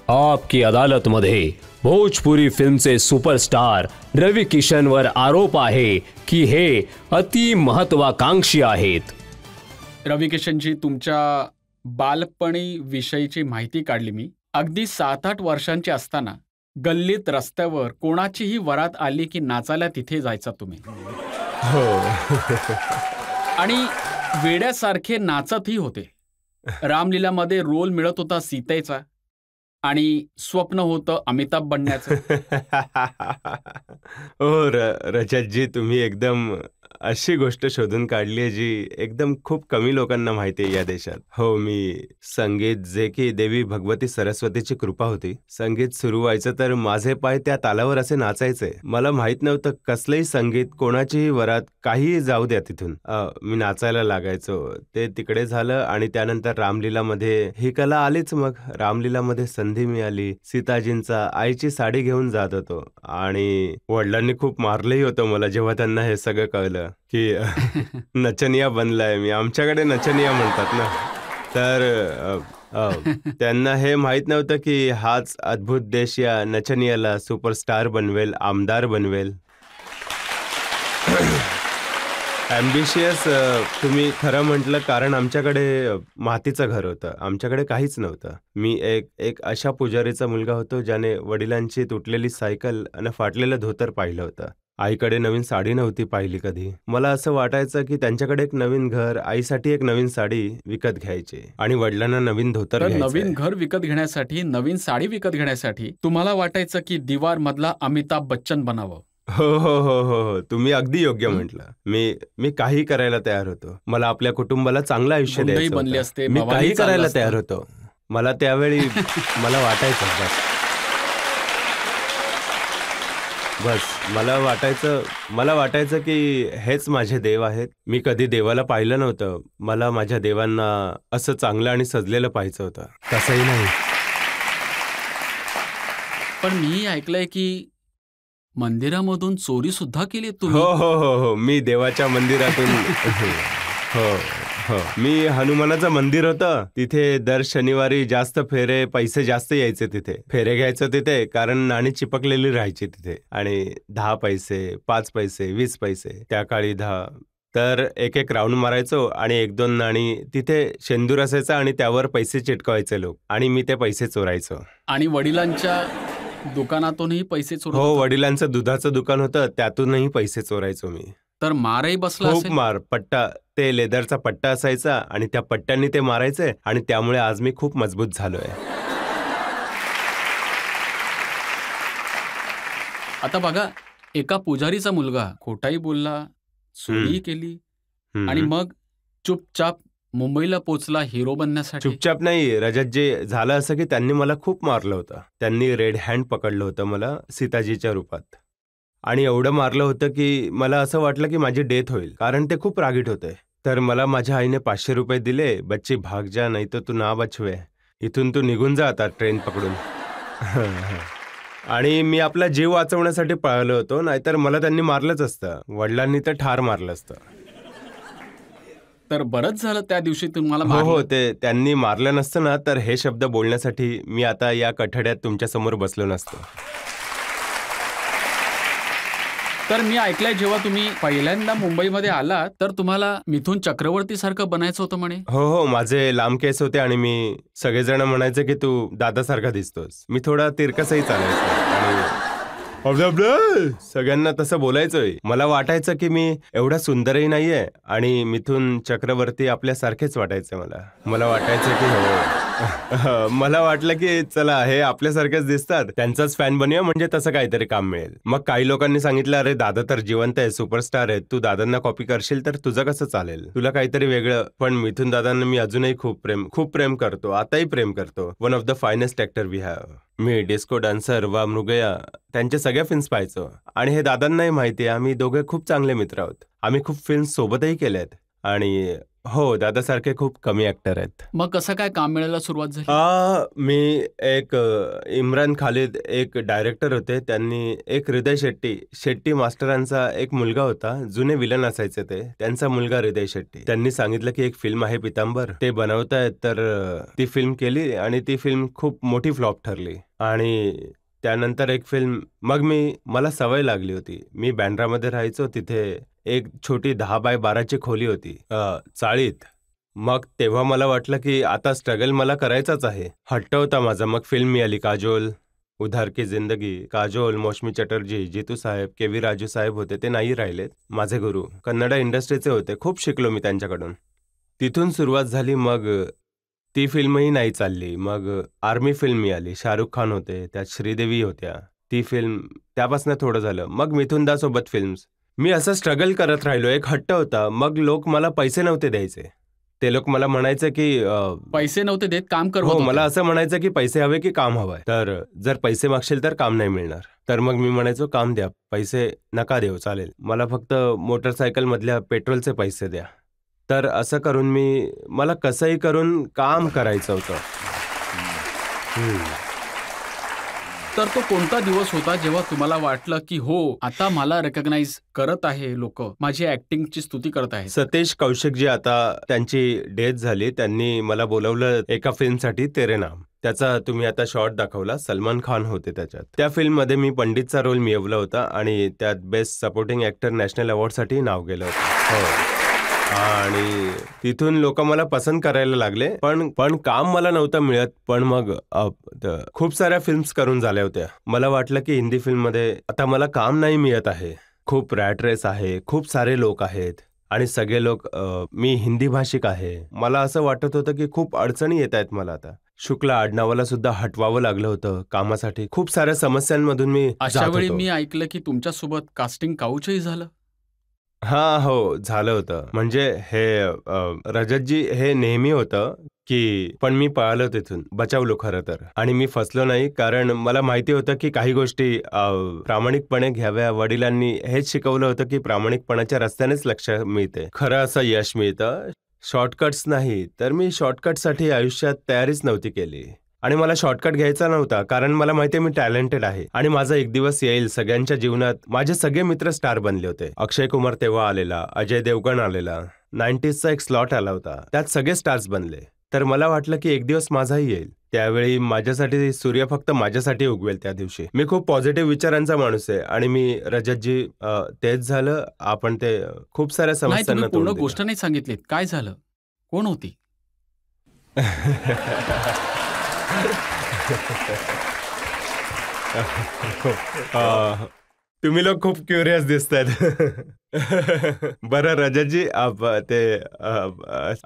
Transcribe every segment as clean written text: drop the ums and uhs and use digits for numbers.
आपकी अदालत मध्ये भोजपुरी फिल्मचे सुपरस्टार रवी किशनवर आरोप आहे की हे अति महत्वाकांक्षी आहेत. रवी किशनजी, तुमच्या बालपणी विषयीची माहिती काढली मी. अगदी 7-8 वर्षांचे असताना गल्लीत रस्त्यावर कोणाचीही वरात आली की नाचायला तिथे जायचा तुम्ही. हो. आणि वेड्यासारखे नाचतही होते. रामलीलामध्ये रोल मिळत होता सीतेचा आणि स्वप्न होतं अमिताभ बनण्याचं. हो रजतजी, तुम्ही एकदम अशी गोष्ट शोधून काढली आहे जी एकदम खूप कमी लोकांना माहिती आहे या देशात. हो, मी संगीत, जे की देवी भगवती सरस्वतीची कृपा होती, संगीत सुरू व्हायचं तर माझे पाय त्या तालावर असे नाचायचे. मला माहित नव्हतं कसलंही संगीत, कोणाचीही वरात, काहीही जाऊ द्या तिथून मी नाचायला लागायचो. ते तिकडे झालं आणि त्यानंतर रामलीलामध्ये ही कला आलीच. मग रामलीलामध्ये संधी मिळाली. सीताजींचा आईची साडी घेऊन जात होतो आणि वडिलांनी खूप मारलंही होतं मला जेव्हा त्यांना हे सगळं कळलं की नचनिया बनलाय मी. आमच्याकडे नचनिया म्हणतात ना. तर त्यांना हे माहित नव्हतं की हाच अद्भुत देश या नचनियाला सुपरस्टार बनवेल, आमदार बनवेल. ॲम्बिशियस तुम्ही खरं म्हटलं, कारण आमच्याकडे मातीचं घर होतं, आमच्याकडे काहीच नव्हतं. मी एक अशा पुजारीचा मुलगा होतो ज्याने वडिलांची तुटलेली सायकल आणि फाटलेलं धोतर पाहिलं होतं. आईकडे नवीन साडी नव्हती पाहिली कधी. मला असं वाटायचं की त्यांच्याकडे एक नवीन घर, आईसाठी एक नवीन साडी विकत घ्यायची आणि वडिलांना नवीन धोतर घ्यायचं. नवीन घर विकत घेण्यासाठी, नवीन साडी विकत घेण्यासाठी तुम्हाला वाटायचं की दीवार मधला अमिताभ बच्चन बनावं. हो हो हो हो हो, तुम्ही अगदी योग्य म्हटलं. मी काही करायला तयार होतो. मला आपल्या कुटुंबाला चांगलं आयुष्य द्यायचं होतं. मी काही करायला तयार होतो. मला त्यावेळी मला वाटायचं बस मला वाटायचं की हेच माझे देव आहेत. मी कधी देवाला पाहिलं नव्हतं. मला माझ्या देवांना असं चांगलं आणि सजलेलं पाहायचं होतं. तसंही नाही. पण मी ऐकलंय की मंदिरामधून चोरी सुद्धा केली तुम्ही. हो हो हो हो, मी देवाच्या मंदिरातून हो हो, मी हनुमानाचं मंदिर होतं तिथे दर शनिवारी जास्त फेरे, पैसे जास्त यायचे तिथे. फेरे घ्यायचं तिथे कारण नाणी चिपकलेली राहायची तिथे. आणि 10 पैसे, 5 पैसे, 20 पैसे, त्या काळी 10. तर एक राऊंड मारायचो आणि 1-2 नाणी तिथे शेंदूर असायचा आणि त्यावर पैसे चिटकवायचे लोक आणि मी ते पैसे चोरायचो. आणि वडिलांच्या दुकानातूनही पैसे चोरत? हो, वडिलांचं दुधाचं दुकान होतं, त्यातूनही पैसे चोरायचो मी. तर मारही बसला खूप मार. पट्टा, ते लेदरचा पट्टा असायचा आणि त्या पट्ट्यांनी ते मारायचे आणि त्यामुळे आज मी खूप मजबूत झालोय. आता बघा, एका पुजारीचा मुलगा खोटाही बोलला, चोरीही केली आणि मग चुपचाप मुंबईला पोचला हिरो बनण्यासाठी. चुपचाप नाही रजतजी, झालं असं की त्यांनी मला खूप मारलं होतं. त्यांनी रेड हँड पकडलं होतं मला सीताजीच्या रूपात आणि एवढं मारलं होतं की मला असं वाटलं की माझी डेथ होईल, कारण ते खूप रागीट होते. तर मला माझ्या आईने 500 रुपये दिले. बच्ची भाग जा, नाही तर तू ना बचवे, इथून तू निघून जा आता ट्रेन पकडून. आणि मी आपला जीव वाचवण्यासाठी पळालो होतो, नाहीतर मला त्यांनी मारलंच असतं. वडिलांनी तर ठार मारलं असतं. तर बरंच झालं त्या दिवशी तुम्हाला. हो, ते त्यांनी मारलं नसतं ना तर हे शब्द बोलण्यासाठी मी आता या कठड्यात तुमच्या समोर बसलो नसतो. तर मी ऐकलंय जेव्हा तुम्ही पहिल्यांदा मुंबईमध्ये आलात तर तुम्हाला मिथुन चक्रवर्ती सारखं बनायचं होतं म्हणे. हो हो, माझे लांब केस होते आणि मी सगळेजण म्हणायचे की तू दादासारखा दिसतोस. मी थोडा तिरकसही चालायचो आणि सगळ्यांना तसं बोलायचोय. मला वाटायचं की मी एवढा सुंदरही नाहीये आणि मिथुन चक्रवर्ती आपल्यासारखेच वाटायचे मला वाटायचं की हो मला वाटलं की चला हे आपल्यासारखेच दिसतात, त्यांचाच फॅन बनूया, म्हणजे तसं काहीतरी काम मिळेल. मग काही लोकांनी सांगितलं, अरे दादा तर जिवंत आहे, सुपरस्टार आहे, तू दादांना कॉपी करशील तर तुझं कसं चालेल, तुला काहीतरी वेगळं. पण मिथुन दादांना मी अजूनही खूप प्रेम करतो, आताही प्रेम करतो. One of the finest actor we have. मी डिस्को डान्सर वा मृगया त्यांच्या सगळ्या फिल्म्स पाहायचो आणि हे दादांनाही माहिती आहे. आम्ही दोघे खूप चांगले मित्र आहोत. आम्ही खूप फिल्म्स सोबतही केल्या आहेत. आणि हो, दादासारखे खूप कमी ॲक्टर आहेत. मग कसं काय काम मिळायला सुरुवात झाली? मी एक इम्रान खालिद एक डायरेक्टर होते. त्यांनी एक हृदय शेट्टी मास्टरांचा एक मुलगा होता. जुने विलन असायचे ते. त्यांचा मुलगा हृदय शेट्टी. त्यांनी सांगितलं की एक फिल्म आहे पितांबर, ते बनवतायत. तर ती फिल्म केली आणि ती फिल्म खूप मोठी फ्लॉप ठरली. आणि त्यानंतर एक फिल्म मग मला सवय लागली होती. मी बँड्रामध्ये राहायचो. तिथे एक छोटी 10 बाय 12ची खोली होती चाळीत. मग तेव्हा मला वाटलं की आता स्ट्रगल मला करायचाच आहे. हट्ट होता माझा. मग फिल्म मिळाली काजोल, उधार की जिंदगी. काजोल, मौसमी चटर्जी, जितू साहेब, के.व्ही. राजू साहेब होते. ते नाही राहिलेत माझे गुरु. कन्नड इंडस्ट्रीचे होते. खूप शिकलो मी त्यांच्याकडून. तिथून सुरुवात झाली. मग ती फिल्मही नाही चालली. मग आर्मी फिल्म मिळाली. शाहरुख खान होते, त्यात श्रीदेवी होत्या. ती फिल्म त्यापासून थोडं झालं. मग मिथुन दा सोबत फिल्म्स. मी असं स्ट्रगल करत राहिलो. एक हट्ट होता. मग लोक मला पैसे नव्हते द्यायचे. ते लोक मला म्हणायचं की पैसे नव्हते देत, काम करत हो, होते. मला असं म्हणायचं की पैसे हवे की काम हवंय. तर जर पैसे मागशील तर काम नाही मिळणार. तर मग मी म्हणायचो काम द्या, पैसे नका देऊ चालेल, मला फक्त मोटरसायकल मधल्या पेट्रोलचे पैसे द्या. तर असं करून मला कसंही करून काम करायचं होतं. तर तो कोणता दिवस होता जेव्हा तुम्हाला वाटलं की हो, आता मला रेकग्नाइज करत आहे लोक, माझी ऍक्टिंगची स्तुती करत आहेत? सतीश कौशिकजी, आता त्यांची डेथ झाली. त्यांनी मला बोलवलं एका फिल्मसाठी, तेरे नाम. त्याचा तुम्ही आता शॉर्ट दाखवला. सलमान खान होते त्याच्यात. त्या फिल्ममध्ये मी पंडितचा रोल मिळवला होता आणि त्यात बेस्ट सपोर्टिंग ऍक्टर नॅशनल अवॉर्डसाठी नाव गेलं होतं. हो. आणि तिथून लोक मला पसंत करायला लागले. पण काम मला नव्हतं मिळत. पण मग खूप साऱ्या फिल्म्स करून झाल्या होत्या. मला वाटलं की हिंदी फिल्ममध्ये आता मला काम नाही मिळत आहे. खूप रॅट रेस आहे, खूप सारे लोक आहेत आणि सगळे लोक मी हिंदी भाषिक आहे. मला असं वाटत होतं की खूप अडचणी येत आहेत मला. आता शुक्ला आडनावाला सुद्धा हटवावं लागलं होतं कामासाठी. खूप साऱ्या समस्यांमधून मी अशा वेळी मी ऐकलं की तुमच्यासोबत कास्टिंग काऊचही झालं. हा, हो, झालं होतं. म्हणजे हे रजतजी हे नेहमी होतं की, पण मी पळालो तिथून, बचावलो खरं तर. आणि मी फसलो नाही, कारण मला माहिती होतं की काही गोष्टी प्रामाणिकपणे घ्याव्या. वडिलांनी हेच शिकवलं होतं की प्रामाणिकपणाच्या रस्त्यानेच लक्ष मिळते, खरं असं यश मिळतं, शॉर्टकट्स नाही. तर मी शॉर्टकटसाठी आयुष्यात तयारीच नव्हती केली. आणि मला शॉर्टकट घ्यायचा नव्हता, कारण मला माहिती आहे मी टॅलेंटेड आहे आणि माझा एक दिवस येईल. सगळ्यांच्या जीवनात माझे सगळे मित्र स्टार बनले होते. अक्षय कुमार तेव्हा आलेला, अजय देवगण आलेला, 90sचा एक स्लॉट आला होता, त्यात सगळे स्टार्स बनले. तर मला वाटलं की एक दिवस माझाही येईल. त्यावेळी माझ्यासाठी सूर्य फक्त माझ्यासाठी उगवेल. त्या दिवशी मी खूप पॉझिटिव्ह विचारांचा माणूस आहे. आणि मी रजतजी तेच झालं. आपण ते खूप साऱ्या समस्यांना पूर्ण गोष्ट नाही सांगितलीत. काय झालं? कोण होती? तुम्ही लोक खूप क्युरियस दिसतायत. बरं रजतजी,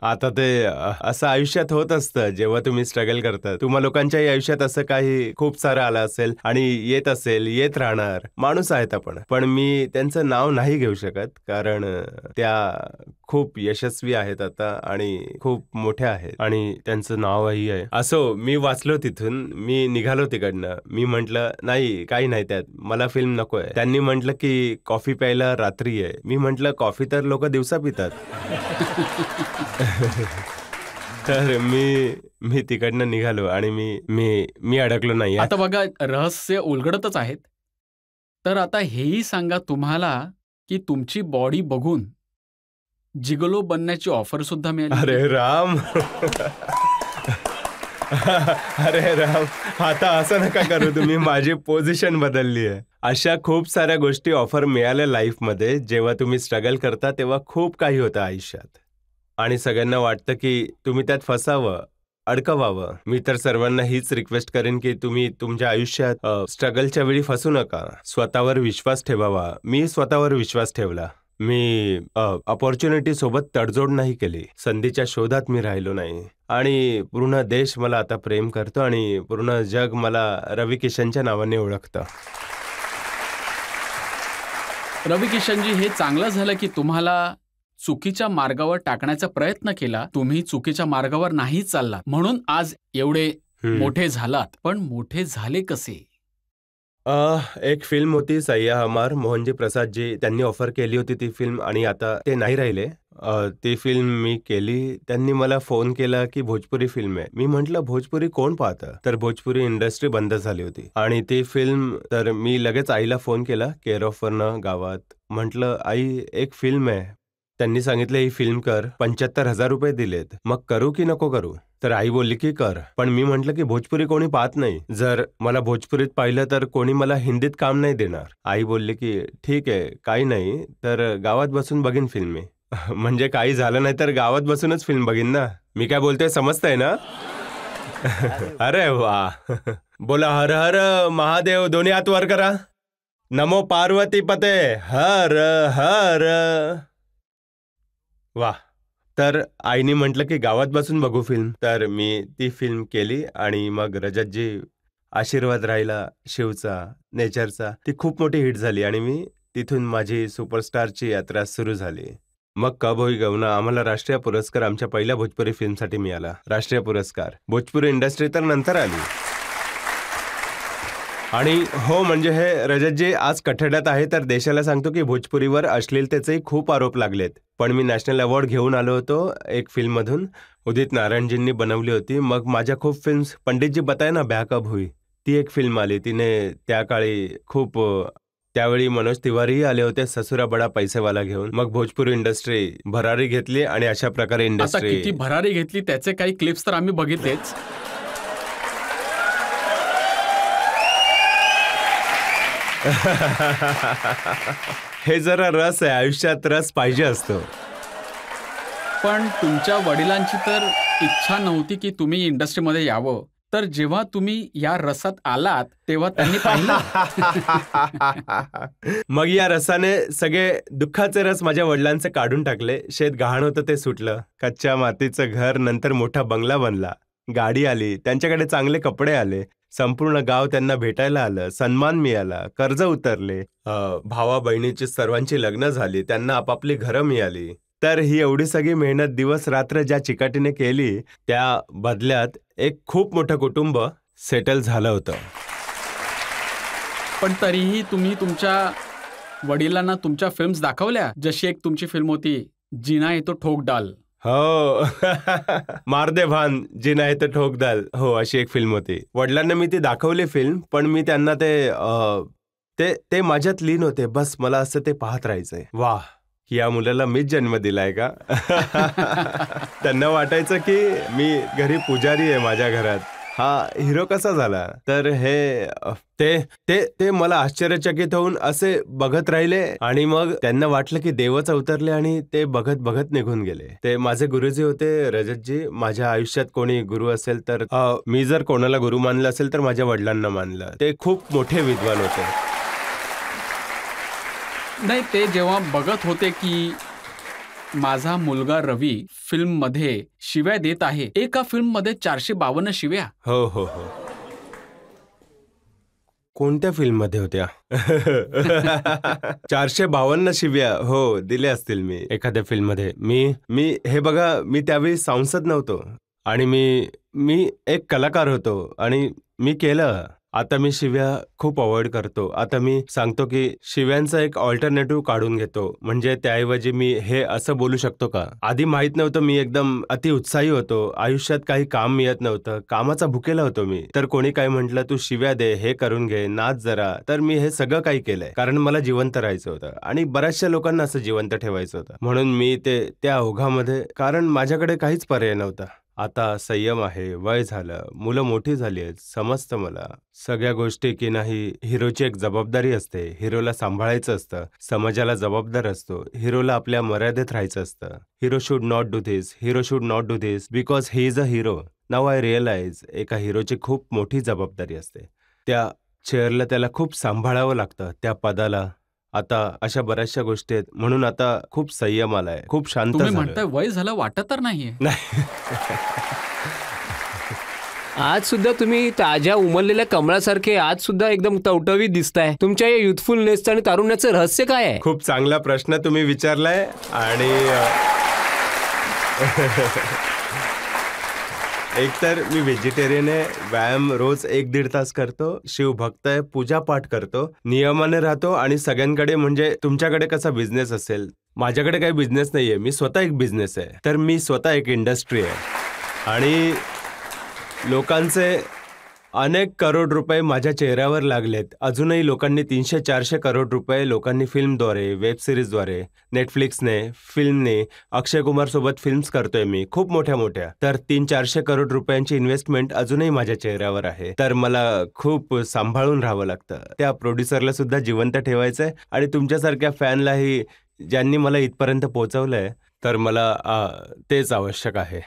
आता ते असं आयुष्यात होत असतं जेव्हा तुम्ही स्ट्रगल करता. तुम्हा लोकांच्याही आयुष्यात असं काही खूप सारं आलं असेल आणि येत असेल, येत राहणार. माणूस आहेत आपण. पण मी त्यांचं नाव नाही घेऊ शकत, कारण त्या खूप यशस्वी आहेत आता आणि खूप मोठ्या आहेत आणि त्यांचं नावही आहे. असो, मी वाचलो तिथून, मी निघालो तिकडनं. मी म्हटलं नाही, काही नाही त्यात, मला फिल्म नकोय. त्यांनी म्हटलं की कॉफी प्यायला रात्री आहे. मी म्हटलं कॉफी तर लोक दिवसा पितात. तर मी तिकडनं निघालो आणि मी अडकलो नाही. आता बघा, रहस्य उलगडतच आहेत. तर आता हेही सांगा तुम्हाला की तुमची बॉडी बघून जिगलो बनण्याची ऑफर सुद्धा मिळाली. अरे राम, अरे राम, आता असं नका करू तुम्ही. माझी पोझिशन बदलली आहे. अशा खूप साऱ्या गोष्टी ऑफर मिळाल्या लाईफमध्ये. जेव्हा तुम्ही स्ट्रगल करता तेव्हा खूप काही होतं आयुष्यात आणि सगळ्यांना वाटतं की तुम्ही त्यात फसावं, अडकवावं. मी तर सर्वांना हीच रिक्वेस्ट करेन की तुम्ही तुमच्या आयुष्यात स्ट्रगलच्या वेळी फसू नका. स्वतःवर विश्वास ठेवावा. मी स्वतःवर विश्वास ठेवला. मी अपॉर्च्युनिटी सोबत तडजोड नाही केली. संधीच्या शोधात मी राहिलो नाही. आणि पूर्ण देश मला आता प्रेम करतो आणि पूर्ण जग मला रवी किशनच्या नावाने ओळखतं. रवी किशनजी, हे चांगलं झालं की तुम्हाला चुकीच्या मार्गावर टाकण्याचा प्रयत्न केला. तुम्ही चुकीच्या मार्गावर नाही चाललात, म्हणून आज एवढे मोठे झालात. पण मोठे झाले कसे? एक फिल्म होती सय्या हमार, मोहनजी प्रसादजी त्यांनी ऑफर केली होती ती फिल्म आणि आता ते नाही राहिले. ती फिल्म मी केली. त्यांनी मला फोन केला की भोजपुरी फिल्म आहे. मी म्हटलं भोजपुरी कोण पाहतं? तर भोजपुरी इंडस्ट्री बंद झाली होती आणि ती फिल्म, तर मी लगेच आईला फोन केला केअर ऑफवरनं गावात. म्हटलं आई एक फिल्म आहे. त्यांनी सांगितलं ही फिल्म कर, 75,000 रुपये दिलेत, मग करू की नको करू? तर आई बोलली की कर. पण मी म्हटलं की भोजपुरी कोणी पाहत नाही, जर मला भोजपुरीत पाहिलं तर कोणी मला हिंदीत काम नाही देणार. आई बोलली की ठीक आहे काही नाही, तर गावात बसून बघीन फिल्म मी. म्हणजे काही झालं नाही तर गावात बसूनच फिल्म बघीन ना. मी काय बोलतोय समजतंय ना? अरे वा. बोला हर हर महादेव, दोन्ही हात वर करा. नमो पार्वती पते हर हर. वा. तर आईने म्हटलं की गावात बसून बघू फिल्म. तर मी ती फिल्म केली आणि मग रजतजी आशीर्वाद राहिला शिवचा, नेचरचा, ती खूप मोठी हिट झाली आणि मी तिथून माझी सुपरस्टारची यात्रा सुरू झाली. मग कब होई गवना आम्हाला राष्ट्रीय पुरस्कार आमच्या पहिल्या भोजपुरी फिल्मसाठी मिळाला. राष्ट्रीय पुरस्कार. भोजपुरी इंडस्ट्री तर नंतर आली. आणि हो म्हणजे हे रजतजी आज कठड्यात आहे तर देशाला सांगतो की भोजपुरीवर अश्लीलतेचे खूप आरोप लागलेत. पण मी नॅशनल अवॉर्ड घेऊन आलो होतो एक फिल्ममधून. उदित नारायणजींनी बनवली होती. मग माझ्या खूप फिल्म्स, पंडितजी बताय ना ब्याह कब हुई, ती एक फिल्म आली. तिने त्या काळी खूप, त्यावेळी मनोज तिवारीही आले होते ससुरा बडा पैसेवाला घेऊन. मग भोजपुरी इंडस्ट्री भरारी घेतली आणि अशा प्रकारे आता इंडस्ट्री किती भरारी घेतली त्याचे काही क्लिप्स तर आम्ही बघितलेच. हे जरा रस आहे, आयुष्यात रस पाहिजे असतो. पण तुमच्या वडिलांची तर इच्छा नव्हती की तुम्ही इंडस्ट्रीमध्ये यावं, तर जेव्हा तुम्ही या रसात आलात तेव्हा त्यांनी पाहिलं. मग या रसाने सगळे दुःखाचे रस माझ्या वडिलांचे काढून टाकले. शेत गहाण होतं ते सुटलं. कच्च्या मातीचं घर नंतर मोठा बंगला बनला. गाडी आली, त्यांच्याकडे चांगले कपडे आले. संपूर्ण गाव त्यांना भेटायला आलं. सन्मान मिळाला. कर्ज उतरले. भावा बहिणीची सर्वांची लग्न झाली. त्यांना आपापली घरं मिळाली. तर ही एवढी सगळी मेहनत दिवस रात्र ज्या चिकाटीने केली त्या बदल्यात एक खूप मोठं कुटुंब सेटल झालं होतं. पण तरीही तुम्ही तुमच्या वडिलांना तुमच्या फिल्म्स दाखवल्या, जशी एक तुमची फिल्म होती जीना है तो ठोक डाल. हो. मारदे भान जिना है तो ठोक डाल. हो, अशी एक फिल्म होती. वडिलांना मी ती दाखवली फिल्म, पण मी त्यांना ते माझ्यात लीन होते. बस मला असं ते पाहत राहायचंय. वाह, या मुलाला मीच जन्म दिलाय का? त्यांना वाटायचं की मी घरी पुजारी आहे माझ्या घरात. हा हिरो कसा झाला? तर हे ते मला आश्चर्यचकित होऊन असे बघत राहिले आणि मग त्यांना वाटलं की देवच अवतरले आणि ते बघत बघत निघून गेले. ते माझे गुरुजी होते रजतजी. माझ्या आयुष्यात कोणी गुरु असेल तर मी जर कोणाला गुरु मानलं असेल तर माझ्या वडिलांना मानलं. ते खूप मोठे विद्वान होते. नाही, ते जेव्हा बघत होते की माझा मुलगा रवी फिल्म मध्ये शिव्या देत आहे, एका फिल्म मध्ये 452 शिव्या. हो हो हो. कोणत्या फिल्म मध्ये होत्या? 452 शिव्या हो दिल्या असतील मी एखाद्या फिल्म मध्ये. मी हे बघा, मी त्यावेळी सांसद नव्हतो आणि मी एक कलाकार होतो आणि मी केलं. आता मी शिव्या खूप अवॉइड करतो. आता मी सांगतो की शिव्यांचा एक ऑल्टरनेटिव्ह काढून घेतो. म्हणजे त्याऐवजी मी हे असं बोलू शकतो का? आधी माहित नव्हतं. मी एकदम अति उत्साही होतो. आयुष्यात काही काम मिळत नव्हतं. कामाचा भुकेला होतो मी. तर कोणी काय म्हटलं तू शिव्या दे, हे करून घे, नाच जरा. तर मी हे सगळं काही केलंय कारण मला जिवंत राहायचं होतं आणि बऱ्याचशा लोकांना असं जिवंत ठेवायचं होतं. म्हणून मी त्या ओघामध्ये, कारण माझ्याकडे काहीच पर्याय नव्हता. आता संयम आहे, वय झालं, मुलं मोठी झाली आहेत, समजतं मला सगळ्या गोष्टी की नाही. हिरोची एक जबाबदारी असते. हिरोला सांभाळायचं असतं. समाजाला जबाबदार असतो. हिरोला आपल्या मर्यादेत राहायचं असतं. Hero should not do this, hero should not do this because he is a hero. Now I realise एका हिरोची खूप मोठी जबाबदारी असते. त्या चेअरला त्याला खूप सांभाळावं लागतं, त्या पदाला. आता अशा बऱ्याचशा गोष्टी आहेत. म्हणून आता खूप संयम आलाय, खूप शांत तुम्ही झालोय. म्हणताय वय झालं, वाटत तर नाहीये. नाही. आज सुद्धा तुम्ही ताज्या उमललेल्या कमळासारखे आज सुद्धा एकदम टवटवीत दिसताय. तुमच्या या युथफुलनेस आणि तारुण्याचं रहस्य काय आहे? खूप चांगला प्रश्न तुम्ही विचारलाय. आणि एकतर मी व्हेजिटेरियन आहे. व्यायाम रोज 1-1.5 तास करतो. शिवभक्त आहे. पूजा पाठ करतो. नियमाने राहतो आणि सगळ्यांकडे, म्हणजे तुमच्याकडे कसा बिझनेस असेल, माझ्याकडे काही बिझनेस नाहीये, मी स्वतः एक बिझनेस आहे. तर मी स्वतः एक इंडस्ट्री आहे आणि लोकांचे अनेक करोड रुपये माझ्या चेहऱ्यावर लागलेत. अजूनही लोकांनी 300-400 करोड रुपये लोकांनी फिल्मद्वारे, वेब सिरीजद्वारे, नेटफ्लिक्सने, फिल्मने, अक्षय कुमार सोबत फिल्म्स करतोय मी खूप मोठ्या मोठ्या. तर 300-400 करोड रुपयांची इन्व्हेस्टमेंट अजूनही माझ्या चेहऱ्यावर आहे. तर मला खूप सांभाळून राहावं लागतं. त्या प्रोड्युसरला सुद्धा जिवंत ठेवायचंय आणि तुमच्यासारख्या फॅनलाही ज्यांनी मला इथपर्यंत पोहोचवलंय, तर मला तेच आवश्यक आहे.